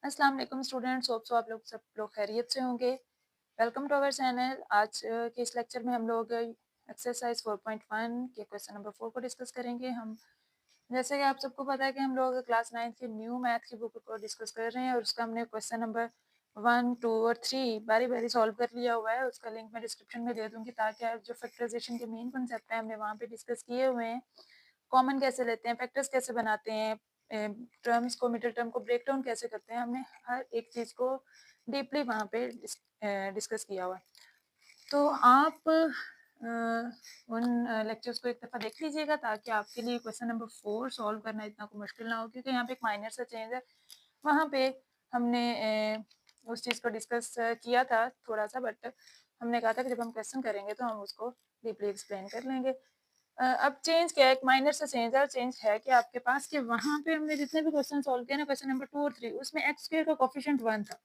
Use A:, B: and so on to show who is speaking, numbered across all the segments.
A: अस्सलाम वालेकुम students, hope so आप लोग सब लोग खैरियत से होंगे। Welcome to our channel. आज के इस लेक्चर में हम लोग एक्सरसाइज 4.1 के क्वेश्चन नंबर 4 को डिस्कस करेंगे। हम जैसे कि आप सबको पता है कि हम लोग क्लास 9 की न्यू मैथ की बुक को डिस्कस कर रहे हैं और उसका हमने क्वेश्चन नंबर 1, 2 और 3 बारी बारी सॉल्व कर लिया हुआ है। उसका लिंक मैं डिस्क्रिप्शन में दे दूँगी ताकि आप जो फैक्टराइजेशन के मेन कॉन्सेप्ट हैं हमने वहाँ पे डिस्कस किए हुए हैं। कॉमन कैसे लेते हैं, फैक्टर्स कैसे बनाते हैं, टर्म्स को मिडिल टर्म को ब्रेक डाउन कैसे करते हैं, हमने हर एक चीज़ को डीपली वहाँ पे डिस्कस किया हुआ है। तो आप उन लेक्चर्स को एक दफ़ा देख लीजिएगा ताकि आपके लिए क्वेश्चन नंबर 4 सॉल्व करना इतना को मुश्किल ना हो, क्योंकि यहाँ पे एक माइनर सा चेंज है। वहाँ पे हमने उस चीज़ को डिस्कस किया था थोड़ा सा, बट हमने कहा था कि जब हम क्वेश्चन करेंगे तो हम उसको डीपली एक्सप्लेन कर लेंगे। अब चेंज क्या है, एक माइनर सा चेंज है और चेंज है कि आपके पास कि वहाँ पे हमने जितने भी क्वेश्चन सॉल्व किए ना, क्वेश्चन नंबर 2 और 3, उसमें एक्स स्क्वायर का कोएफिशिएंट 1 था।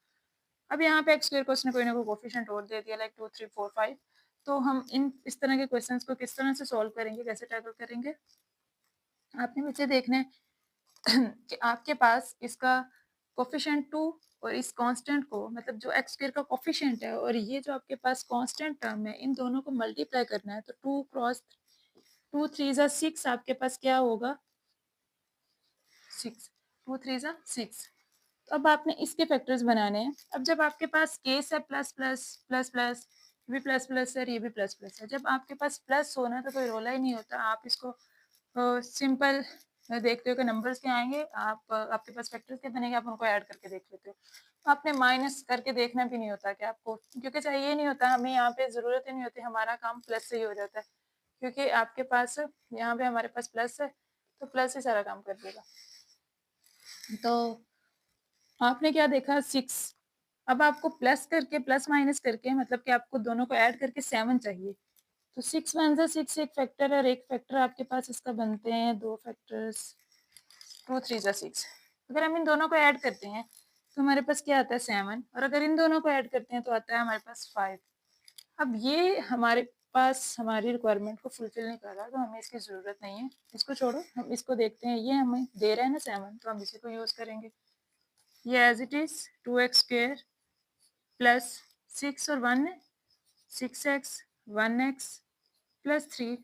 A: अब यहाँ पे एक्स स्क्वायर को उसने कोई ना कोई कोएफिशिएंट और दे दिया, लाइक 2, 3, 4, 5। तो हम इन इस तरह के क्वेश्चंस को किस तरह से सॉल्व करेंगे, कैसे टैकल करेंगे, आपने मुझे देखना है कि आपके पास इसका कोएफिशिएंट 2 और इस कांस्टेंट को, मतलब जो एक्स स्क्वायर का कोएफिशिएंट है और ये जो आपके पास कांस्टेंट टर्म है, इन दोनों को मल्टीप्लाई करना है। तो 2 क्रॉस 2 3 ज़ा 6 आपके पास क्या होगा, 6। 2 3 ज़ा 6। तो अब आपने इसके फैक्टर्स बनाने हैं। अब जब आपके पास केस है प्लस प्लस प्लस प्लस, ये भी प्लस प्लस है, ये भी प्लस प्लस है। जब आपके पास प्लस होना तो कोई रोला ही नहीं होता। आप इसको सिंपल देखते हो कि नंबर्स क्या आएंगे, आपके पास फैक्टर्स क्या बनेंगे, आप उनको ऐड करके देख लेते हो। तो आपने माइनस करके देखना भी नहीं होता कि आपको, क्योंकि चाहिए नहीं होता, हमें यहाँ पे ज़रूरत ही नहीं होती, हमारा काम प्लस से ही हो जाता है। क्योंकि आपके पास यहाँ पे हमारे पास प्लस है तो प्लस ही सारा काम कर देगा। तो आपने क्या देखा, 6। अब आपको प्लस करके प्लस माइनस करके, मतलब कि आपको दोनों को ऐड करके 7 चाहिए। तो 6 1 ज़ा 6 एक फैक्टर है और एक फैक्टर आपके पास इसका बनते हैं 2 फैक्टर्स, 2 3 ज़ा 6। अगर हम इन दोनों को ऐड करते हैं तो हमारे पास क्या आता है, 7। और अगर इन दोनों को ऐड करते हैं तो आता है हमारे पास 5। अब ये हमारे पास हमारी रिक्वायरमेंट को फुलफिल नहीं कर रहा, तो हमें इसकी ज़रूरत नहीं है। इसको छोड़ो, हम इसको देखते हैं। ये हमें दे रहा है ना 7, तो हम इसी को यूज़ करेंगे। ये as it is 2x square plus 6 और 1 है, 6x 1x प्लस 3।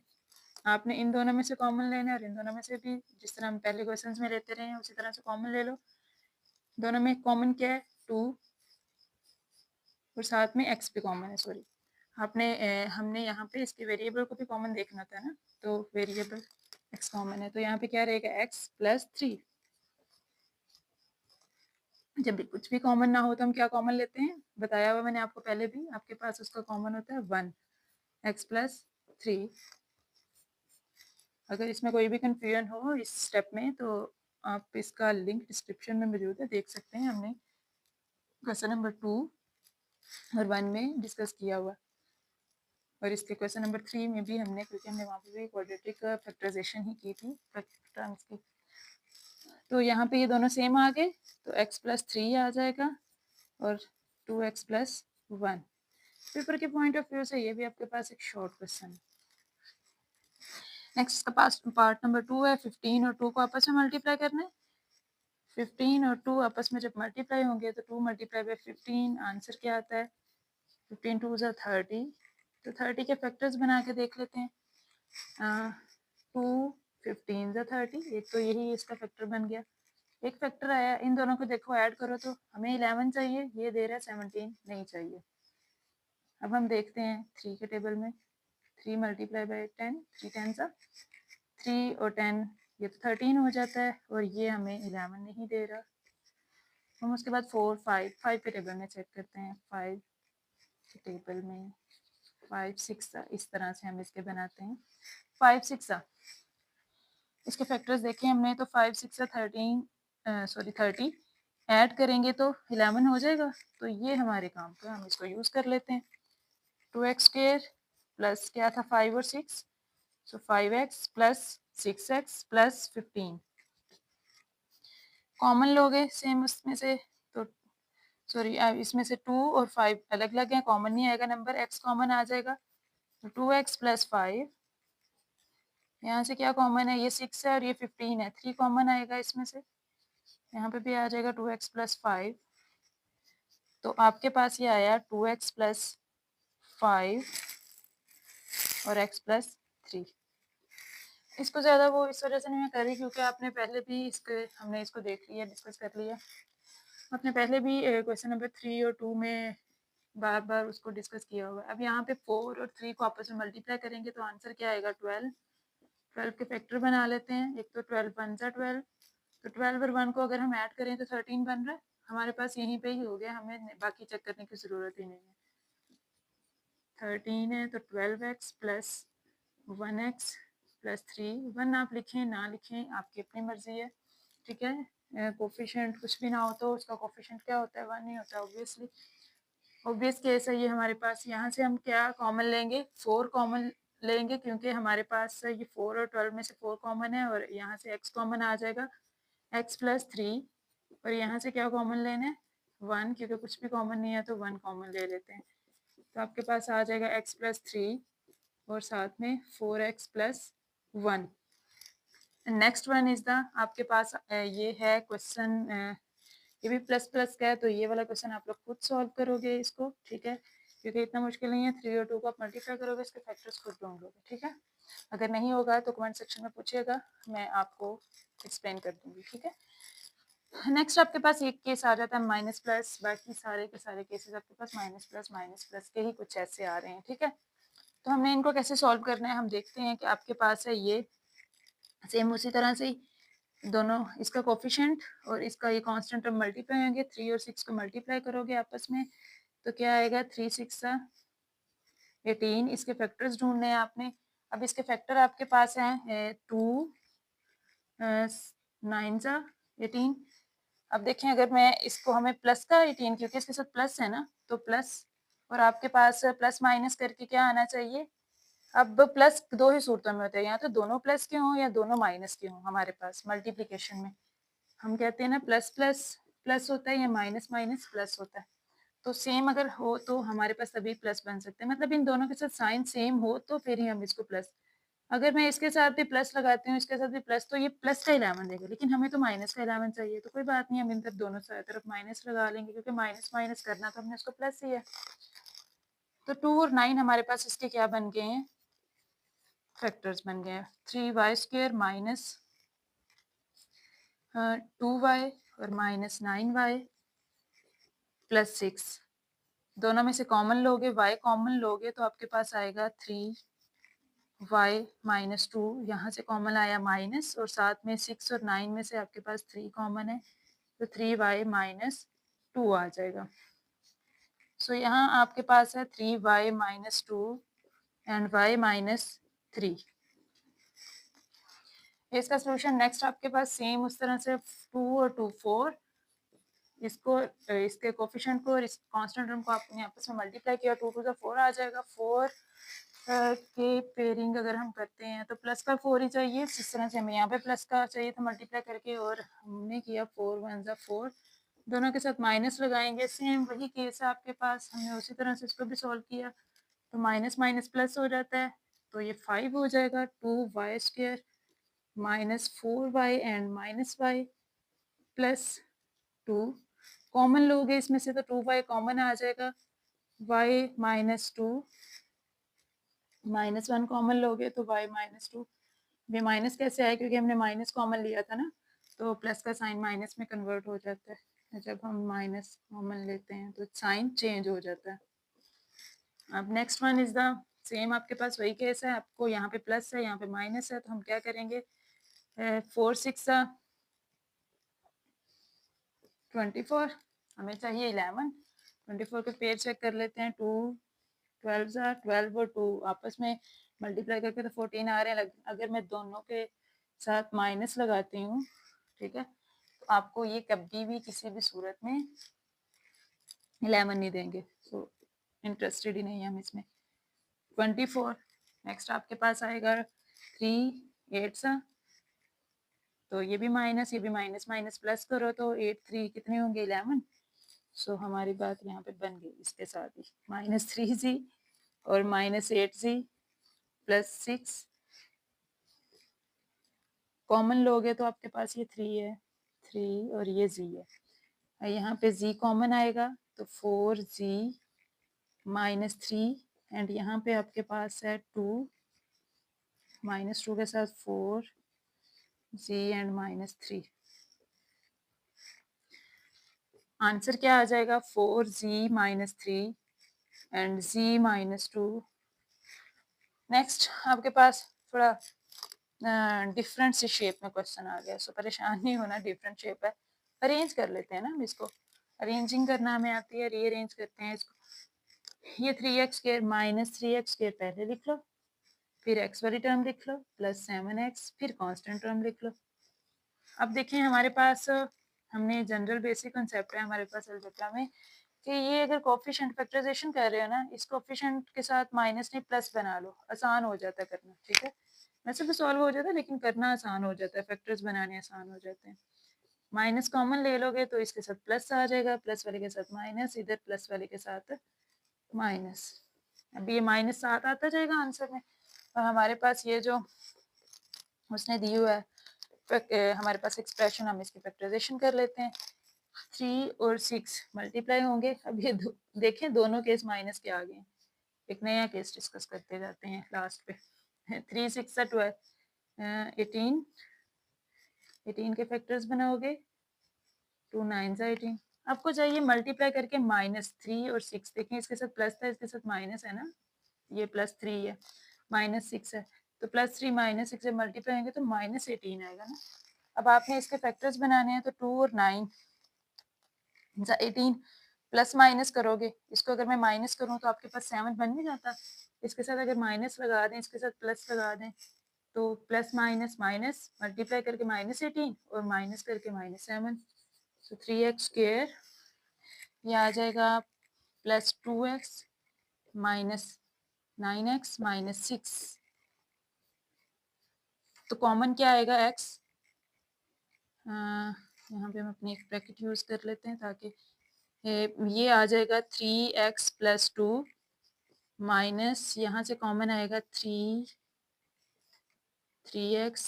A: आपने इन दोनों में से कॉमन लेना है और इन दोनों में से भी, जिस तरह हम पहले क्वेश्चंस में लेते रहे हैं उसी तरह से कॉमन ले लो। दोनों में कॉमन क्या है, 2, और साथ में x भी कॉमन है। सॉरी, हमने यहाँ पे इसके वेरिएबल को भी कॉमन देखना था ना, तो वेरिएबल x कॉमन है, तो यहाँ पे क्या रहेगा, x प्लस 3। जब भी कुछ भी कॉमन ना हो तो हम क्या कॉमन लेते हैं, बताया हुआ मैंने आपको पहले भी, आपके पास उसका कॉमन होता है 1, x प्लस 3। अगर इसमें कोई भी कंफ्यूजन हो इस स्टेप में तो आप इसका लिंक डिस्क्रिप्शन में मौजूद है, देख सकते हैं। हमने क्वेश्चन नंबर 2 और 1 में डिस्कस किया हुआ, और इसके क्वेश्चन नंबर 3 में भी हमने, क्योंकि हमने वहाँ पे भी क्वाड्रेटिक फैक्टराइजेशन ही की थी टर्म्स की। तो यहाँ पे ये दोनों सेम आ गए, तो x प्लस 3 आ जाएगा और 2x प्लस 1। पेपर के पॉइंट ऑफ व्यू से ये भी आपके पास एक शॉर्ट क्वेश्चन है। नेक्स्ट का पार्ट नंबर 2 है। 15 और 2 को आपस में मल्टीप्लाई करना है। 15 और 2 आपस में जब मल्टीप्लाई होंगे तो 2 मल्टीप्लाई बाई 15, आंसर क्या आता है, 15 2 ज़ा 30। तो 30 के फैक्टर्स बना के देख लेते हैं। 2 15 ज़ा 30, एक तो यही इसका फैक्टर बन गया। एक फैक्टर आया, इन दोनों को देखो ऐड करो तो हमें 11 चाहिए, ये दे रहा है 17 नहीं चाहिए। अब हम देखते हैं 3 के टेबल में, 3 मल्टीप्लाई बाई 10, 3 10 सा 3 और 10, ये तो 13 हो जाता है, और ये हमें 11 नहीं दे रहा। हम उसके बाद 4 5 के टेबल में चेक करते हैं। 5 के टेबल में 5 6 इस तरह से हम इसके बनाते हैं। 5 6 इसके फैक्टर्स देखे हमने, तो 5 6 30 ऐड करेंगे तो 11 हो जाएगा। तो ये हमारे काम का, हम इसको यूज़ कर लेते हैं। 2x स्क्वायर प्लस क्या था, 5 और 6, सो 5x plus 6x plus 15। Common लोगे सेम उसमें से, तो सॉरी इसमें से 2 और 5 अलग अलग हैं, कॉमन नहीं आएगा नंबर, x कॉमन आ जाएगा। तो 2x प्लस 5, यहाँ से क्या कॉमन है, ये 6 है और ये 15 है, 3 कॉमन आएगा इसमें से, यहाँ पे भी आ जाएगा 2x प्लस 5। तो आपके पास ये आया 2x प्लस 5 और x प्लस 3। इसको ज़्यादा वो इस वजह से नहीं मैं कर रही क्योंकि आपने पहले भी हमने इसको देख लिया, डिस्कस कर लिया। आपने पहले भी क्वेश्चन नंबर 3 और 2 में बार बार उसको डिस्कस किया होगा। अब यहाँ पे 4 और 3 को आपस में मल्टीप्लाई करेंगे तो आंसर क्या आएगा 12। 12 के फैक्टर बना लेते हैं। एक तो 12 1 जा 12, तो 12 और 1 को अगर हम ऐड करें तो 13 बन रहा है। हमारे पास यहीं पे ही हो गया, हमें बाकी चेक करने की ज़रूरत ही नहीं है। 13 है तो 12x प्लस 1x प्लस 3। 1 आप लिखें ना लिखें आपकी अपनी मर्जी है, ठीक है। कोफिशिएंट कुछ भी ना हो तो उसका कोफिशिएंट क्या होता है, 1 ही होता है ऑब्वियसली। ऑब्वियस केस है ये हमारे पास। यहाँ से हम क्या कॉमन लेंगे, 4 कॉमन लेंगे क्योंकि हमारे पास ये 4 और 12 में से 4 कॉमन है और यहाँ से x कॉमन आ जाएगा, x प्लस 3। और यहाँ से क्या कॉमन लेना है, 1, क्योंकि कुछ भी कॉमन नहीं है तो 1 कॉमन ले लेते हैं। तो आपके पास आ जाएगा x प्लस 3 और साथ में 4x plus 1। Next one is the आपके पास ये है क्वेश्चन, ये भी प्लस प्लस का है तो ये वाला क्वेश्चन आप लोग खुद सॉल्व करोगे इसको, ठीक है, क्योंकि इतना मुश्किल नहीं है। 3 और 2 को आप मल्टीप्लाई करोगे, इसके फैक्टर्स खुद ढूंढ लोगे, ठीक है। अगर नहीं होगा तो कमेंट सेक्शन में पूछिएगा, मैं आपको एक्सप्लेन कर दूंगी, ठीक है। नेक्स्ट आपके पास एक केस आ जाता है माइनस प्लस, बाकी सारे के सारे केसेस आपके पास माइनस प्लस के ही कुछ ऐसे आ रहे हैं, ठीक है। तो हमने इनको कैसे सॉल्व करना है हम देखते हैं कि आपके पास है ये सेम उसी तरह से ही दोनों इसका कोफिशिएंट और इसका ये कांस्टेंट टर्म मल्टीप्लाई होंगे। 3 और 6 को मल्टीप्लाई करोगे आपस में तो क्या आएगा, 3 6 18। इसके फैक्टर्स ढूंढने हैं आपने। अब इसके फैक्टर आपके पास हैं 2 9 18। अब देखें अगर मैं इसको, हमें प्लस का 18 क्योंकि इसके साथ प्लस है ना, तो प्लस और आपके पास प्लस माइनस करके क्या आना चाहिए। अब प्लस दो ही सूरतों में होता है, या तो दोनों प्लस के हों या दोनों माइनस के हों। हमारे पास मल्टीप्लिकेशन में हम कहते हैं ना प्लस प्लस प्लस होता है या माइनस माइनस प्लस होता है। तो सेम अगर हो तो हमारे पास तभी प्लस बन सकते हैं, मतलब इन दोनों के साथ साइन सेम हो तो फिर ही हम इसको प्लस। अगर मैं इसके साथ भी प्लस लगाती हूँ, इसके साथ भी प्लस, तो ये प्लस का 11 देगा, लेकिन हमें तो माइनस का 11 चाहिए। तो कोई बात नहीं, हम इन तरफ दोनों तरफ माइनस लगा लेंगे क्योंकि माइनस माइनस करना तो हमने उसको प्लस ही है। तो 2 और 9 हमारे पास इसके क्या बन गए हैं, फैक्टर्स बन गए हैं। 3y² माइनस 2y और माइनस 9y प्लस 6। दोनों में से कॉमन लोगे, y कॉमन लोगे तो आपके पास आएगा 3y माइनस 2। यहाँ से कॉमन आया माइनस और साथ में 6 और 9 में से आपके पास 3 कॉमन है तो 3y माइनस 2 आ जाएगा। सो यहाँ आपके पास है 3y minus 2 and y minus 3। इसका सोल्यूशन नेक्स्ट आपके पास सेम उस तरह से 2 और 2 4, इसको इसके कोफिशिएंट को और इस कांस्टेंट टर्म को आपने आपस में मल्टीप्लाई किया, 2 2 4 आ जाएगा। 4 के पेयरिंग अगर हम करते हैं तो प्लस का 4 ही चाहिए, जिस तरह से हमें यहाँ पे प्लस का चाहिए था मल्टीप्लाई करके, और हमने किया 4 1 4। दोनों के साथ माइनस लगाएंगे, सेम वही केस है आपके पास, हमने उसी तरह से इसको भी सॉल्व किया। तो माइनस माइनस प्लस हो जाता है तो ये 5 हो जाएगा। 2y² minus 4y and minus y plus 2। Common लोगे इसमें से तो 2y कॉमन आ जाएगा, y माइनस 2 माइनस 1 कॉमन लोगे तो y माइनस 2। ये माइनस कैसे आया, क्योंकि हमने माइनस कॉमन लिया था ना, तो प्लस का साइन माइनस में कन्वर्ट हो जाता है। जब हम माइनस कॉमन लेते हैं तो साइन चेंज हो जाता है। अब next one is the same, आपके पास वही केस है, आपको यहाँ पे प्लस है यहाँ पे माइनस है, तो हम क्या करेंगे, 4 6 24, हमें चाहिए 11। 24 के पेयर चेक कर लेते हैं। 2 12 12 और 2 आपस में मल्टीप्लाई करके तो 14 आ रहे हैं। अगर मैं दोनों के साथ माइनस लगाती हूँ, ठीक है, तो आपको ये कभी भी किसी भी सूरत में 11 नहीं देंगे। सो इंटरेस्टेड ही नहीं है हम इसमें। 24 नेक्स्ट आपके पास आएगा 3 8 तो ये भी माइनस, ये भी माइनस, माइनस प्लस करो तो 8 3 कितने होंगे, 11। सो हमारी बात यहाँ पे बन गई इसके साथ ही, माइनस 3z और माइनस 8z प्लस 6। कॉमन लोगे तो आपके पास ये 3 है, 3 और ये z है। यहाँ पे z कॉमन आएगा तो 4z माइनस 3 एंड यहाँ पे आपके पास है 2 माइनस 2 के साथ 4z एंड माइनस 3। आंसर क्या आ जाएगा 4z minus 3 and z minus 2। Next आपके पास थोड़ा डिफरेंट सी शेप में क्वेश्चन आ गया, सो परेशान नहीं होना, डिफरेंट शेप है, अरेंज कर लेते हैं ना हम इसको। अरेंजिंग करना हमें आती है, रीअरेंज करते हैं इसको। ये 3x² माइनस 3x² पहले लिख लो, फिर x वाली टर्म लिख लो प्लस 7x, फिर कांस्टेंट टर्म लिख लो। अब देखिए हमारे पास हमने जनरल बेसिक कॉन्सेप्ट है हमारे पास अलजेब्रा में कि ये अगर कोफिशिएंट फैक्टराइजेशन कर रहे हो ना, इस कोफिशिएंट के साथ माइनस नहीं प्लस बना लो, आसान हो जाता है करना, ठीक है। वैसे भी सॉल्व हो जाता है लेकिन करना आसान हो जाता है, फैक्टर्स बनाने आसान हो जाते हैं। माइनस कॉमन ले लोगे तो इसके साथ प्लस आ जाएगा, प्लस वाले के साथ माइनस, इधर प्लस वाले के साथ माइनस। अब ये माइनस 7 आता जाएगा आंसर में, और हमारे पास ये जो उसने दी हुआ है हमारे पास एक्सप्रेशन, हम इसकी फैक्टराइजेशन कर लेते हैं। 3 और 6 मल्टीप्लाई होंगे। अब ये देखें दोनों केस माइनस के आ गए। एक नया केस डिस्कस करते जाते हैं लास्ट पे। 3 6 12 18 18 के फैक्टर्स बनाओगे, 2 9 18। आपको चाहिए मल्टीप्लाई करके -3 और 6। देखें इसके साथ प्लस था, इसके साथ माइनस है ना, ये +3 है, -6 है, तो +3 -6 से मल्टीप्लाई होंगे तो -18 आएगा ना। अब आपने इसके फैक्टर्स बनाने हैं तो 2 और 9 18 प्लस माइनस करोगे, इसको अगर मैं माइनस करूँ तो आपके पास 7 बन नहीं जाता। इसके साथ अगर माइनस लगा दें, इसके साथ प्लस लगा दें, तो प्लस माइनस माइनस मल्टीप्लाई करके -18 और माइनस करके -7, तो 3x² ये आ जाएगा +2x माइनस 9x माइनस 6। तो कॉमन क्या आएगा x, यहाँ पे हम अपनी एक ब्रैकेट यूज़ कर लेते हैं ताकि ये आ जाएगा 3x + 2 माइनस यहाँ से कॉमन आएगा 3x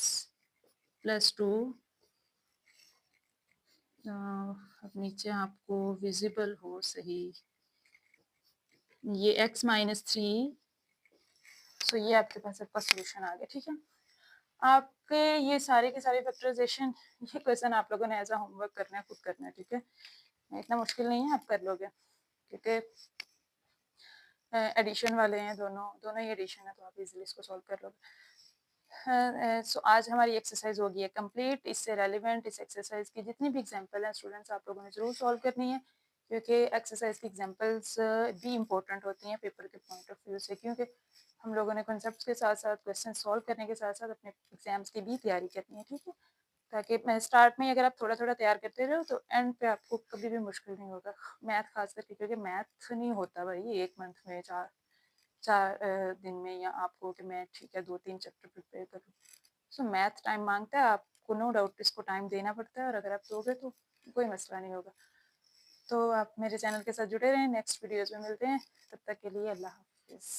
A: + 2। अब नीचे आपको विजिबल हो सही, ये x -3, सो ये आपके पास आपका सोल्यूशन आ गया, ठीक है। आपके ये सारे के सारे फैक्टराइजेशन, ये क्वेश्चन आप लोगों ने एज अ होमवर्क करना है, खुद करना है, ठीक है। इतना मुश्किल नहीं है, आप कर लोगे, क्योंकि एडिशन वाले हैं, दोनों ही एडिशन है, तो आप इजीली इसको सॉल्व कर लोगे। सो आज हमारी एक्सरसाइज होगी है कंप्लीट। इससे रेलिवेंट इस एक्सरसाइज की जितनी भी एग्जांपल हैं स्टूडेंट्स, आप लोगों ने जरूर सॉल्व करनी है, क्योंकि एक्सरसाइज की एग्जांपल्स भी इम्पोर्टेंट होती हैं पेपर के पॉइंट ऑफ व्यू से, क्योंकि हम लोगों ने कॉन्सेप्ट्स के साथ साथ क्वेश्चन सॉल्व करने के साथ साथ अपने एग्जाम्स की भी तैयारी करनी है, ठीक है। ताकि मैं स्टार्ट में अगर आप थोड़ा थोड़ा तैयार करते रहो तो एंड पे आपको कभी भी मुश्किल नहीं होगा। मैथ खास करके, क्योंकि मैथ नहीं होता भाई एक मंथ में, चार चार दिन में, या आपको कि मैं ठीक है 2-3 चैप्टर प्रिपेयर करूँ। सो मैथ टाइम मांगता है, आपको नो डाउट इसको टाइम देना पड़ता है, और अगर आप दोगे तो कोई मसला नहीं होगा। तो आप मेरे चैनल के साथ जुड़े रहें, नेक्स्ट वीडियोज़ में मिलते हैं, तब तक के लिए अल्लाह हाफिज़।